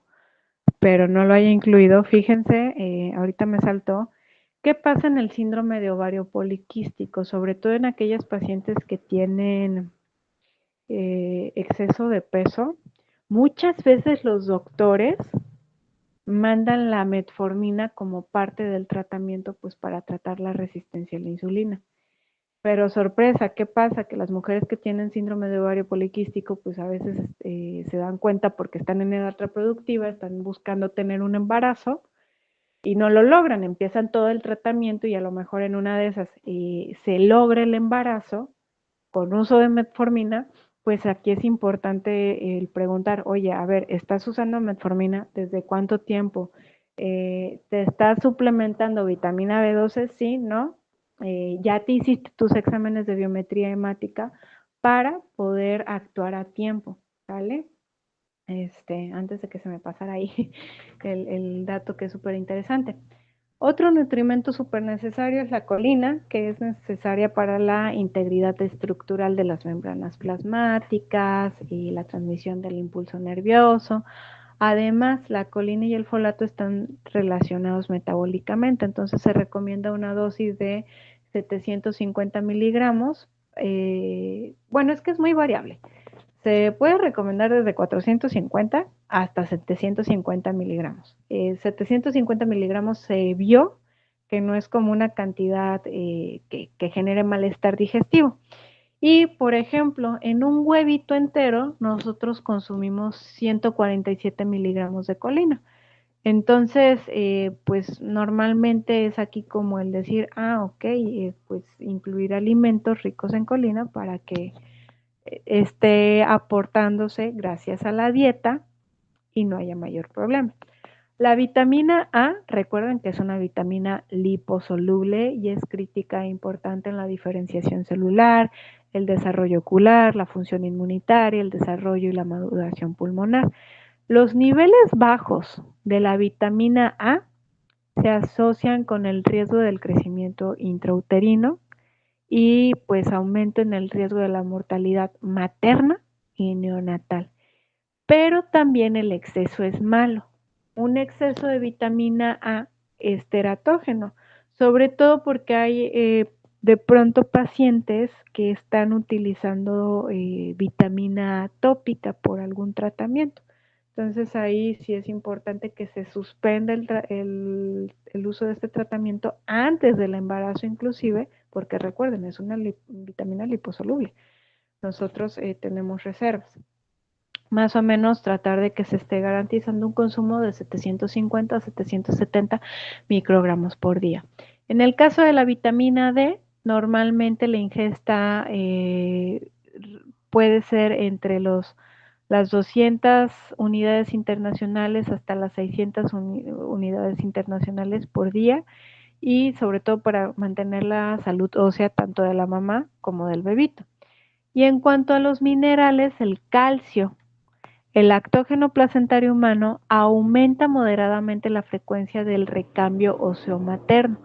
A: pero no lo haya incluido, fíjense, ahorita me saltó, ¿qué pasa en el síndrome de ovario poliquístico? Sobre todo en aquellas pacientes que tienen exceso de peso. Muchas veces los doctores mandan la metformina como parte del tratamiento, pues para tratar la resistencia a la insulina. Pero sorpresa, ¿qué pasa? Que las mujeres que tienen síndrome de ovario poliquístico, pues a veces se dan cuenta porque están en edad reproductiva, están buscando tener un embarazo y no lo logran, empiezan todo el tratamiento y a lo mejor en una de esas se logra el embarazo con uso de metformina, pues aquí es importante el preguntar, oye, a ver, ¿estás usando metformina? ¿Desde cuánto tiempo? ¿Te estás suplementando vitamina B12? Sí, ¿no? Ya te hiciste tus exámenes de biometría hemática para poder actuar a tiempo, ¿vale? Antes de que se me pasara ahí el dato que es súper interesante. Otro nutrimento súper necesario es la colina, que es necesaria para la integridad estructural de las membranas plasmáticas y la transmisión del impulso nervioso. Además, la colina y el folato están relacionados metabólicamente, entonces se recomienda una dosis de 750 miligramos. Bueno, es que es muy variable. Se puede recomendar desde 450 hasta 750 miligramos. 750 miligramos se vio que no es como una cantidad que genere malestar digestivo. Y, por ejemplo, en un huevito entero nosotros consumimos 147 miligramos de colina. Entonces, pues normalmente es aquí como el decir, ok, pues incluir alimentos ricos en colina para que esté aportándose gracias a la dieta y no haya mayor problema. La vitamina A, recuerden que es una vitamina liposoluble y es crítica e importante en la diferenciación celular, el desarrollo ocular, la función inmunitaria, el desarrollo y la maduración pulmonar. Los niveles bajos de la vitamina A se asocian con el riesgo del crecimiento intrauterino y pues aumento en el riesgo de la mortalidad materna y neonatal. Pero también el exceso es malo. Un exceso de vitamina A es teratógeno, sobre todo porque hay de pronto pacientes que están utilizando vitamina tópica por algún tratamiento. Entonces ahí sí es importante que se suspenda el uso de este tratamiento antes del embarazo inclusive, porque recuerden, es una vitamina liposoluble. Nosotros tenemos reservas. Más o menos tratar de que se esté garantizando un consumo de 750 a 770 microgramos por día. En el caso de la vitamina D, normalmente la ingesta puede ser entre las 200 unidades internacionales hasta las 600 unidades internacionales por día y sobre todo para mantener la salud ósea tanto de la mamá como del bebito. Y en cuanto a los minerales, el calcio. El lactógeno placentario humano aumenta moderadamente la frecuencia del recambio óseo materno,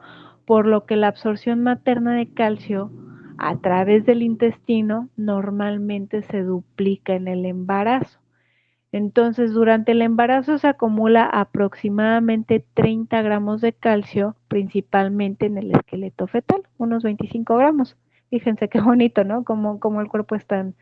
A: por lo que la absorción materna de calcio a través del intestino normalmente se duplica en el embarazo. Entonces, durante el embarazo se acumula aproximadamente 30 gramos de calcio, principalmente en el esqueleto fetal, unos 25 gramos. Fíjense qué bonito, ¿no? Como el cuerpo es tan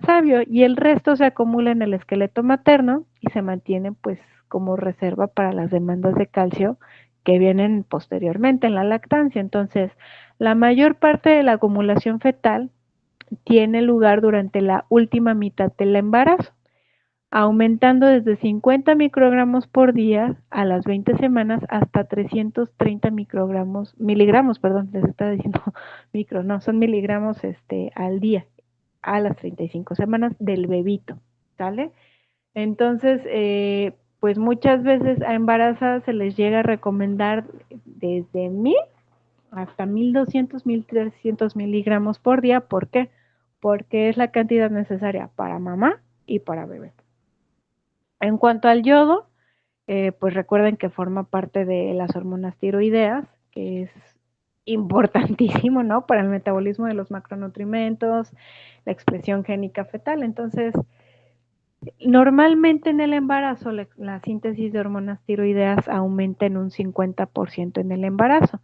A: sabio, y el resto se acumula en el esqueleto materno y se mantiene pues como reserva para las demandas de calcio que vienen posteriormente en la lactancia. Entonces, la mayor parte de la acumulación fetal tiene lugar durante la última mitad del embarazo, aumentando desde 50 microgramos por día a las 20 semanas hasta 330 miligramos, perdón, les estaba diciendo micro, no, son miligramos al día a las 35 semanas del bebito, ¿sale? Entonces, pues muchas veces a embarazadas se les llega a recomendar desde 1000 hasta 1200, 1300 miligramos por día. ¿Por qué? Porque es la cantidad necesaria para mamá y para bebé. En cuanto al yodo, pues recuerden que forma parte de las hormonas tiroideas, que es importantísimo, ¿no? Para el metabolismo de los macronutrientes, la expresión génica fetal. Entonces, normalmente en el embarazo la síntesis de hormonas tiroideas aumenta en un 50% en el embarazo,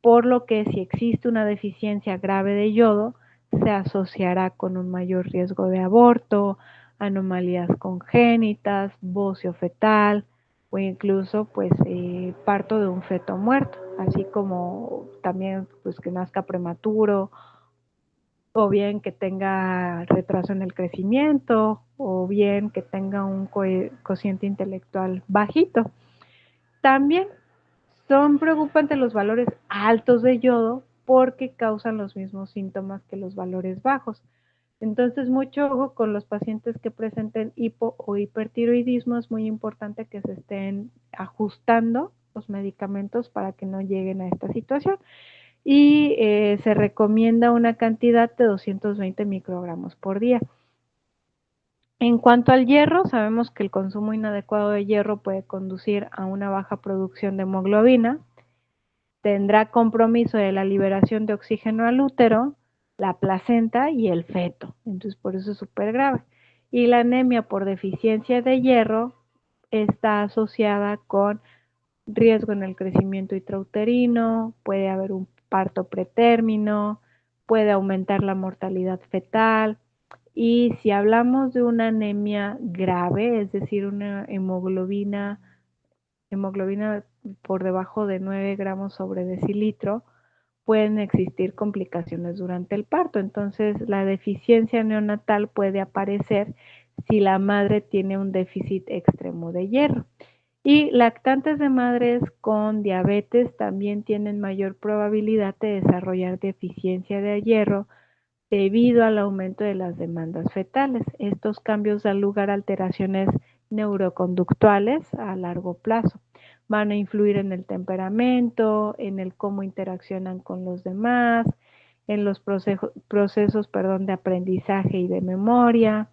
A: por lo que si existe una deficiencia grave de yodo, se asociará con un mayor riesgo de aborto, anomalías congénitas, bocio fetal o incluso pues parto de un feto muerto, así como también pues que nazca prematuro o bien que tenga retraso en el crecimiento o bien que tenga un cociente intelectual bajito. También son preocupantes los valores altos de yodo porque causan los mismos síntomas que los valores bajos. Entonces, mucho ojo con los pacientes que presenten hipo o hipertiroidismo. Es muy importante que se estén ajustando los medicamentos para que no lleguen a esta situación. Y se recomienda una cantidad de 220 microgramos por día. En cuanto al hierro, sabemos que el consumo inadecuado de hierro puede conducir a una baja producción de hemoglobina, tendrá compromiso de la liberación de oxígeno al útero, la placenta y el feto. Entonces, por eso es súper grave. Y la anemia por deficiencia de hierro está asociada con riesgo en el crecimiento intrauterino, puede haber un parto pretérmino, puede aumentar la mortalidad fetal. Y si hablamos de una anemia grave, es decir, una hemoglobina por debajo de 9 gramos sobre decilitro, pueden existir complicaciones durante el parto. Entonces, la deficiencia neonatal puede aparecer si la madre tiene un déficit extremo de hierro. Y lactantes de madres con diabetes también tienen mayor probabilidad de desarrollar deficiencia de hierro debido al aumento de las demandas fetales. Estos cambios dan lugar a alteraciones neuroconductuales a largo plazo. Van a influir en el temperamento, en el cómo interaccionan con los demás, en los procesos de aprendizaje y de memoria,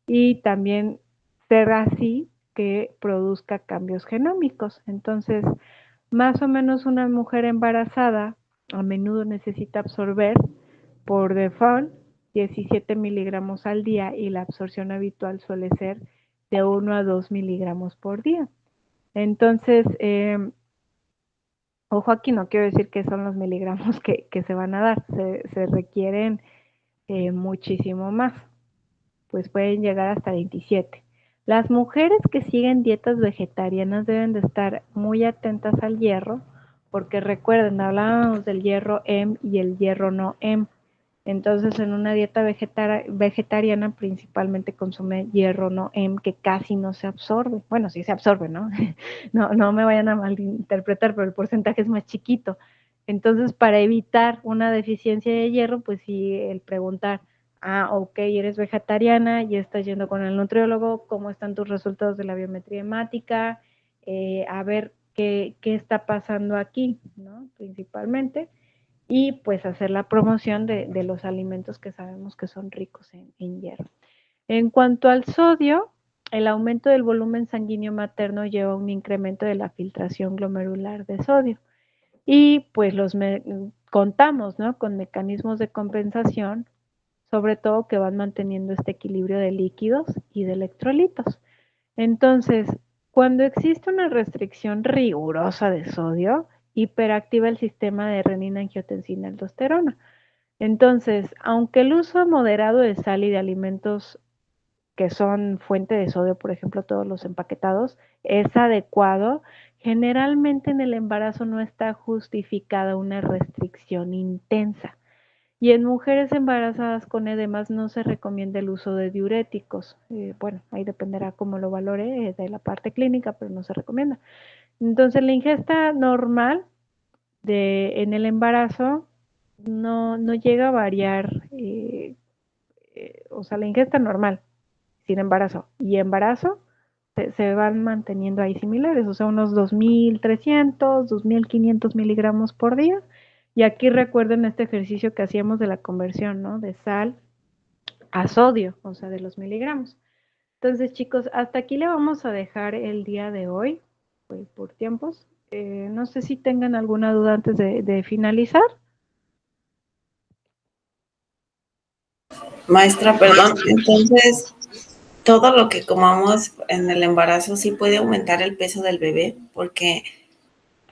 A: y también ser así que produzca cambios genómicos. Entonces, más o menos una mujer embarazada a menudo necesita absorber por default 17 miligramos al día, y la absorción habitual suele ser de 1 a 2 miligramos por día. Entonces, ojo, aquí no quiero decir que son los miligramos que se van a dar, se requieren muchísimo más, pues pueden llegar hasta 27. Las mujeres que siguen dietas vegetarianas deben de estar muy atentas al hierro, porque recuerden, hablábamos del hierro M y el hierro no M. Entonces, en una dieta vegetariana principalmente consume hierro no M, que casi no se absorbe. Bueno, sí se absorbe, ¿no? No me vayan a malinterpretar, pero el porcentaje es más chiquito. Entonces, para evitar una deficiencia de hierro, pues sí, el preguntar, ok, eres vegetariana y estás yendo con el nutriólogo, ¿cómo están tus resultados de la biometría hemática? A ver qué está pasando aquí, ¿no? Principalmente. Y pues hacer la promoción de los alimentos que sabemos que son ricos en hierro. En cuanto al sodio, el aumento del volumen sanguíneo materno lleva a un incremento de la filtración glomerular de sodio. Y pues contamos, ¿no?, con mecanismos de compensación, sobre todo que van manteniendo este equilibrio de líquidos y de electrolitos. Entonces, cuando existe una restricción rigurosa de sodio, hiperactiva el sistema de renina, angiotensina, aldosterona. Entonces, aunque el uso moderado de sal y de alimentos que son fuente de sodio, por ejemplo, todos los empaquetados, es adecuado, generalmente en el embarazo no está justificada una restricción intensa. Y en mujeres embarazadas con edemas no se recomienda el uso de diuréticos. Bueno, ahí dependerá cómo lo valore de la parte clínica, pero no se recomienda. Entonces, la ingesta normal en el embarazo no llega a variar, o sea, la ingesta normal sin embarazo y embarazo se van manteniendo ahí similares, o sea, unos 2.300, 2.500 miligramos por día. Y aquí recuerden este ejercicio que hacíamos de la conversión, ¿no?, de sal a sodio, o sea, de los miligramos. Entonces, chicos, hasta aquí le vamos a dejar el día de hoy, pues, por tiempos. No sé si tengan alguna duda antes de finalizar.
B: Maestra, perdón, entonces, todo lo que comamos en el embarazo sí puede aumentar el peso del bebé, porque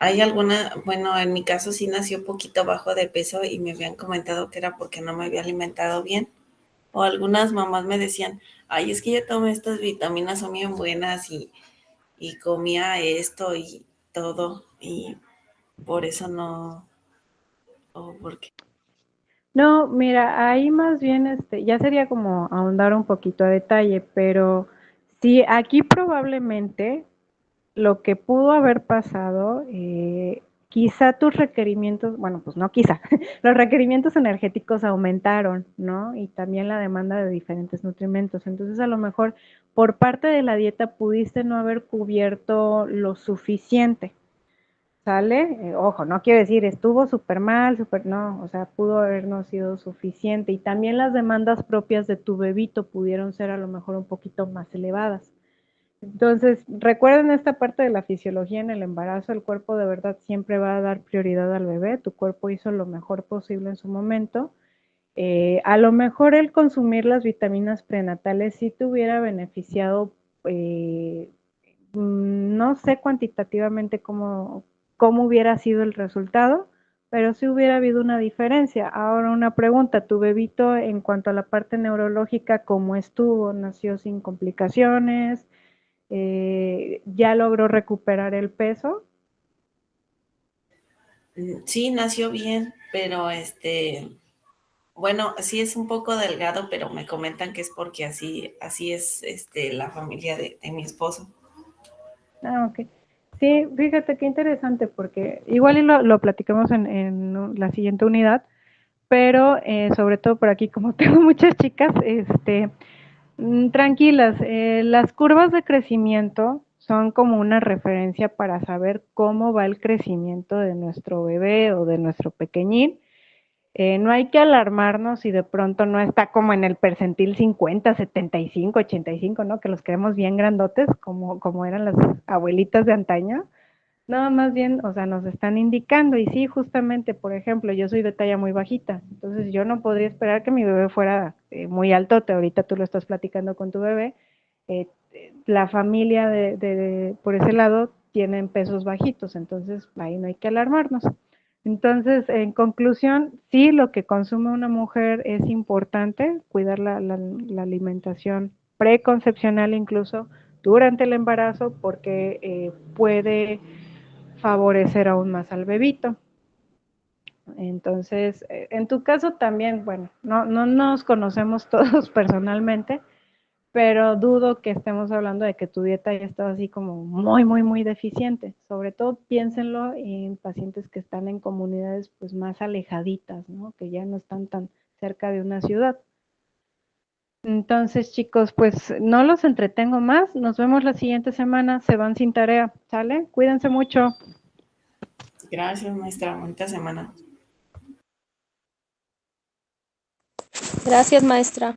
B: hay alguna, bueno, en mi caso sí nació poquito bajo de peso y me habían comentado que era porque no me había alimentado bien. O algunas mamás me decían, ay, es que yo tomé estas vitaminas, son bien buenas y comía esto y todo, y por eso no, o porque.
A: No, mira, ahí más bien ya sería como ahondar un poquito a detalle, pero sí, aquí probablemente lo que pudo haber pasado quizá tus requerimientos, bueno, pues no quizá, los requerimientos energéticos aumentaron, ¿no? Y también la demanda de diferentes nutrimentos. Entonces, a lo mejor por parte de la dieta pudiste no haber cubierto lo suficiente, ¿sale? Ojo, no quiere decir estuvo súper mal, súper, no, o sea, pudo haber no sido suficiente. Y también las demandas propias de tu bebito pudieron ser a lo mejor un poquito más elevadas. Entonces, recuerden esta parte de la fisiología en el embarazo, el cuerpo de verdad siempre va a dar prioridad al bebé, tu cuerpo hizo lo mejor posible en su momento. A lo mejor el consumir las vitaminas prenatales sí te hubiera beneficiado, no sé cuantitativamente cómo hubiera sido el resultado, pero sí hubiera habido una diferencia. Ahora una pregunta, ¿tu bebito en cuanto a la parte neurológica, cómo estuvo? ¿Nació sin complicaciones? ¿Ya logró recuperar el peso?
B: Sí, nació bien, pero bueno, sí es un poco delgado, pero me comentan que es porque así es la familia de mi esposo.
A: Ah, ok. Sí, fíjate qué interesante, porque igual y lo platicamos en la siguiente unidad, pero sobre todo por aquí, como tengo muchas chicas, tranquilas, las curvas de crecimiento son como una referencia para saber cómo va el crecimiento de nuestro bebé o de nuestro pequeñín. No hay que alarmarnos si de pronto no está como en el percentil 50, 75, 85, ¿no? Que los queremos bien grandotes, como eran las abuelitas de antaño. No, más bien, o sea, nos están indicando, y sí, justamente, por ejemplo, yo soy de talla muy bajita, entonces yo no podría esperar que mi bebé fuera muy altote. Ahorita tú lo estás platicando con tu bebé, la familia por ese lado tienen pesos bajitos, entonces ahí no hay que alarmarnos. Entonces, en conclusión, sí, lo que consume una mujer es importante, cuidar la alimentación preconcepcional incluso durante el embarazo, porque puede favorecer aún más al bebito. Entonces, en tu caso también, bueno, no nos conocemos todos personalmente, pero dudo que estemos hablando de que tu dieta ya está así como muy, muy, muy deficiente. Sobre todo piénsenlo en pacientes que están en comunidades pues más alejaditas, ¿no? Que ya no están tan cerca de una ciudad. Entonces, chicos, pues no los entretengo más. Nos vemos la siguiente semana. Se van sin tarea, ¿sale? Cuídense mucho.
B: Gracias, maestra. Bonita semana.
C: Gracias, maestra.